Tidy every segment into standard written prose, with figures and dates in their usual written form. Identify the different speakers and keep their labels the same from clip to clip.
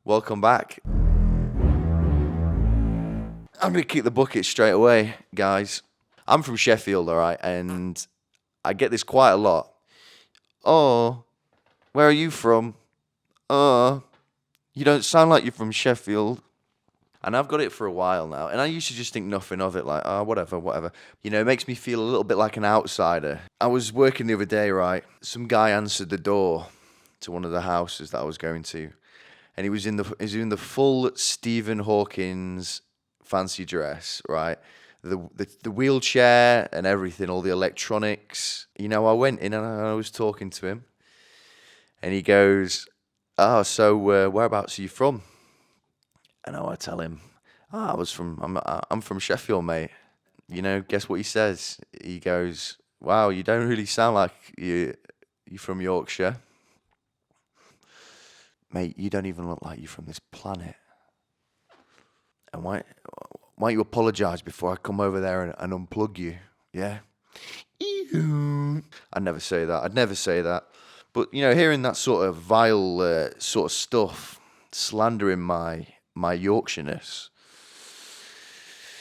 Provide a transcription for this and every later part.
Speaker 1: Welcome back. I'm going to kick the bucket straight away, guys. I'm from Sheffield, all right, and I get this quite a lot. Oh, where are you from? You don't sound like you're from Sheffield. And I've got it for a while now, and I used to just think nothing of it, like, oh, whatever. You know, it makes me feel a little bit like an outsider. I was working the other day, right? Some guy answered the door to one of the houses that I was going to, and he was in the full Stephen Hawking's fancy dress, right? The wheelchair and everything, all the electronics. You know, I went in and I was talking to him, and he goes, "Oh, so whereabouts are you from?" And I tell him, I'm from Sheffield, mate. You know, guess what he says? He goes, "Wow, you don't really sound like you're from Yorkshire, mate. You don't even look like you're from this planet. And why don't you apologise before I come over there and unplug you? Yeah." Ew. I'd never say that. But you know, hearing that sort of vile sort of stuff, slandering my Yorkshireness.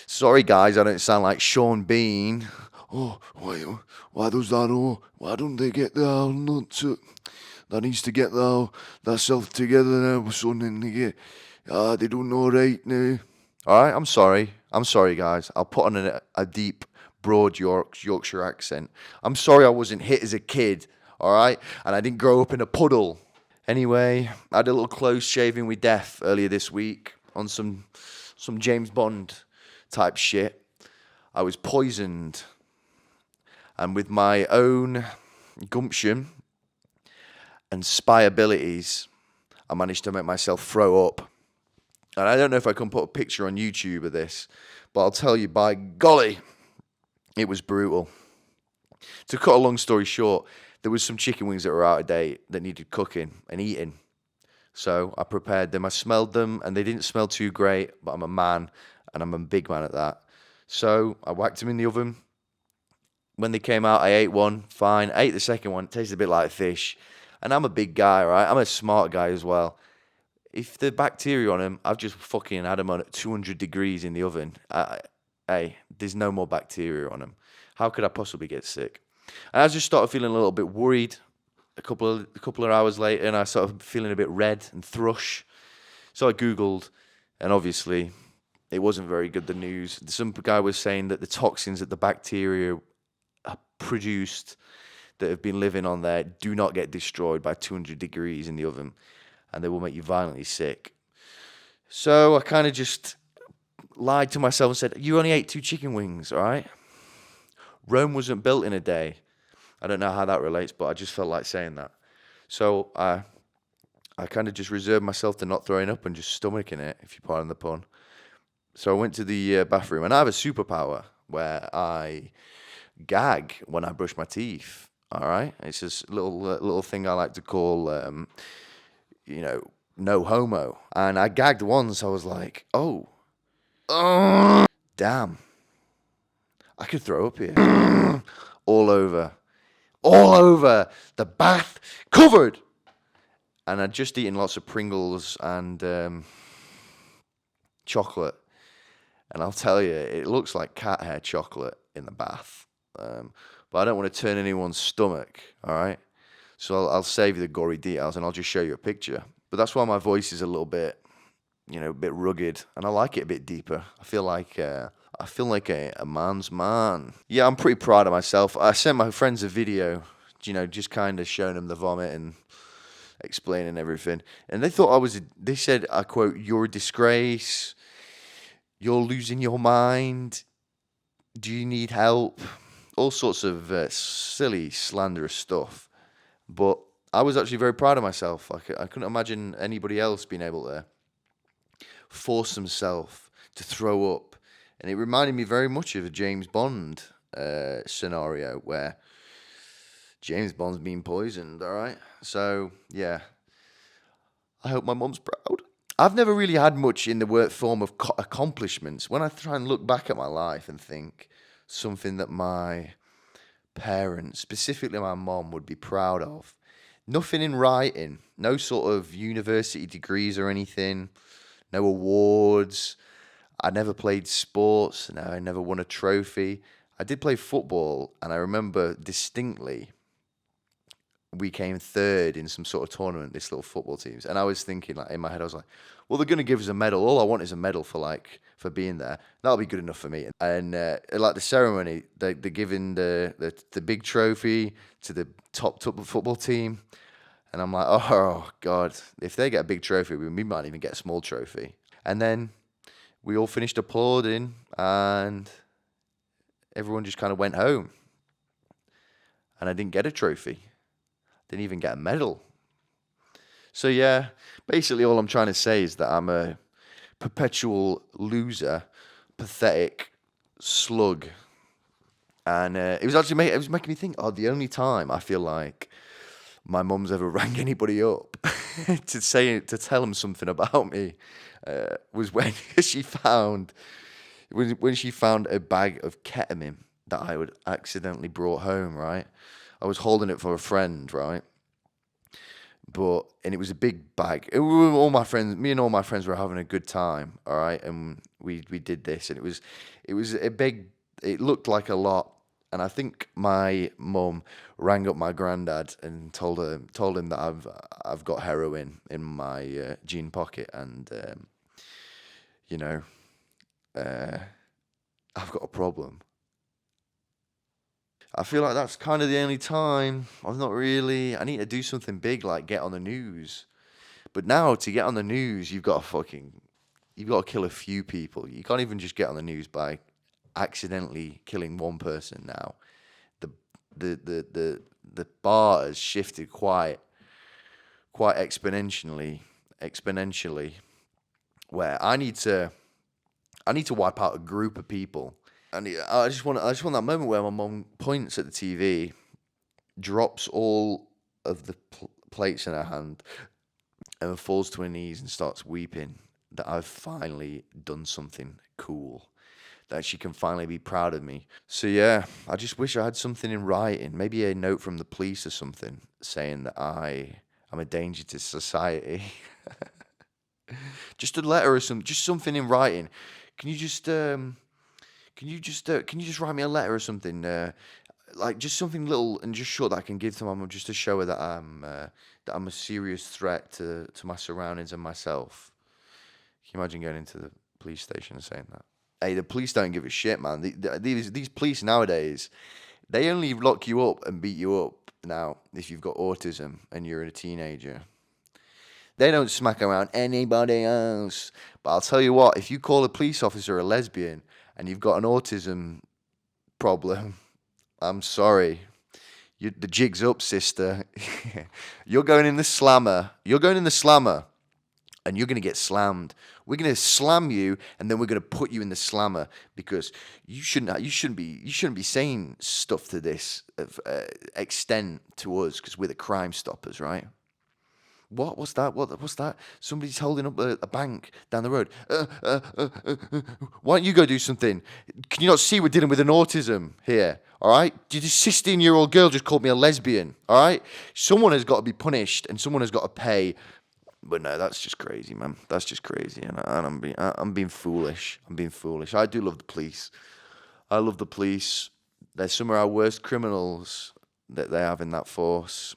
Speaker 1: Sorry, guys, I don't sound like Sean Bean. Oh, why does that? Oh, why don't they get their that needs to get their self together now, son, and they get they don't know right now. All right, I'm sorry, guys. I'll put on a deep, broad Yorkshire accent. I'm sorry I wasn't hit as a kid. All right, and I didn't grow up in a puddle. Anyway, I had a little close shaving with death earlier this week on some James Bond type shit. I was poisoned, and with my own gumption and spy abilities, I managed to make myself throw up. And I don't know if I can put a picture on YouTube of this, but I'll tell you, by golly, it was brutal. To cut a long story short, there was some chicken wings that were out of date that needed cooking and eating. So I prepared them. I smelled them, and they didn't smell too great, but I'm a man, and I'm a big man at that. So I whacked them in the oven. When they came out, I ate one, fine. I ate the second one. It tasted a bit like fish. And I'm a big guy, right? I'm a smart guy as well. If the bacteria on them, I've just fucking had them on at 200 degrees in the oven. Hey, there's no more bacteria on them. How could I possibly get sick? And I just started feeling a little bit worried a couple of hours later, and I started feeling a bit red and thrush. So I Googled, and obviously it wasn't very good, the news. Some guy was saying that the toxins that the bacteria are produced that have been living on there do not get destroyed by 200 degrees in the oven, and they will make you violently sick. So I kind of just lied to myself and said, you only ate 2 chicken wings, all right? Rome wasn't built in a day. I don't know how that relates, but I just felt like saying that. So I kind of just reserved myself to not throwing up and just stomaching it, if you pardon the pun. So I went to the bathroom, and I have a superpower where I gag when I brush my teeth. All right, it's this little thing I like to call, no homo. And I gagged once. I was like, oh, damn, I could throw up here. all over the bath, covered. And I'd just eaten lots of Pringles and chocolate. And I'll tell you, it looks like cat hair chocolate in the bath. But I don't want to turn anyone's stomach, all right? So I'll save you the gory details, and I'll just show you a picture. But that's why my voice is a little bit, a bit rugged, and I like it a bit deeper. I feel like a man's man. Yeah, I'm pretty proud of myself. I sent my friends a video, just kind of showing them the vomit and explaining everything. And they thought they said, I quote, "You're a disgrace. You're losing your mind. Do you need help?" All sorts of silly, slanderous stuff. But I was actually very proud of myself. I couldn't imagine anybody else being able to force themselves to throw up. And it reminded me very much of a James Bond scenario where James Bond's been poisoned, all right? So, yeah. I hope my mum's proud. I've never really had much in the form of accomplishments. When I try and look back at my life and think something that my parents, specifically my mom, would be proud of,
Speaker 2: Nothing in writing. No sort of university degrees or anything. No awards. I never played sports. No, I never won a trophy. I did play football, and I remember distinctly we came third in some sort of tournament, this little football teams. And I was thinking, like, in my head, I was like, well, they're going to give us a medal. All I want is a medal for being there. That'll be good enough for me. And like the ceremony, they're giving the big trophy to the top football team. And I'm like, oh, God, if they get a big trophy, we might even get a small trophy. And then we all finished applauding, and everyone just kind of went home. And I didn't get a trophy. Didn't even get a medal. So yeah, basically all I'm trying to say is that I'm a perpetual loser, pathetic slug. And it was making me think, the only time I feel like my mum's ever rang anybody up to tell them something about me was when she found a bag of ketamine that I would accidentally brought home, right? I was holding it for a friend, right? And it was a big bag. All my friends, me and all my friends were having a good time, all right? And we did this, and it was a big. It looked like a lot, and I think my mum rang up my granddad and told him that I've got heroin in my jean pocket, and I've got a problem. I feel like that's kind of the only time I need to do something big, like get on the news. But now to get on the news, you've got to kill a few people. You can't even just get on the news by accidentally killing one person now. The bar has shifted quite exponentially, where I need to wipe out a group of people. And I just want that moment where my mum points at the TV, drops all of the plates in her hand, and falls to her knees and starts weeping that I've finally done something cool, that she can finally be proud of me. So yeah, I just wish I had something in writing, maybe a note from the police or something, saying that I'm a danger to society. Just a letter or just something in writing. Can you just write me a letter or something, like just something little and just short that I can give to my mum, just to show her that I'm a serious threat to my surroundings and myself. Can you imagine going into the police station and saying that? Hey, the police don't give a shit, man. These police nowadays, they only lock you up and beat you up now if you've got autism and you're a teenager. They don't smack around anybody else. But I'll tell you what, if you call a police officer a lesbian and you've got an autism problem, I'm sorry. The jig's up, sister. You're going in the slammer. And you're going to get slammed. We're going to slam you, and then we're going to put you in the slammer, because you shouldn't be saying stuff to this extent to us, because we're the Crime Stoppers, right? What's that? What's that? Somebody's holding up a bank down the road. Why don't you go do something? Can you not see we're dealing with an autism here? All right? This 16-year-old girl just called me a lesbian. All right? Someone has got to be punished, and someone has got to pay. But no, that's just crazy, man. That's just crazy, and I'm being foolish. I do love the police. I love the police. They're some of our worst criminals that they have in that force.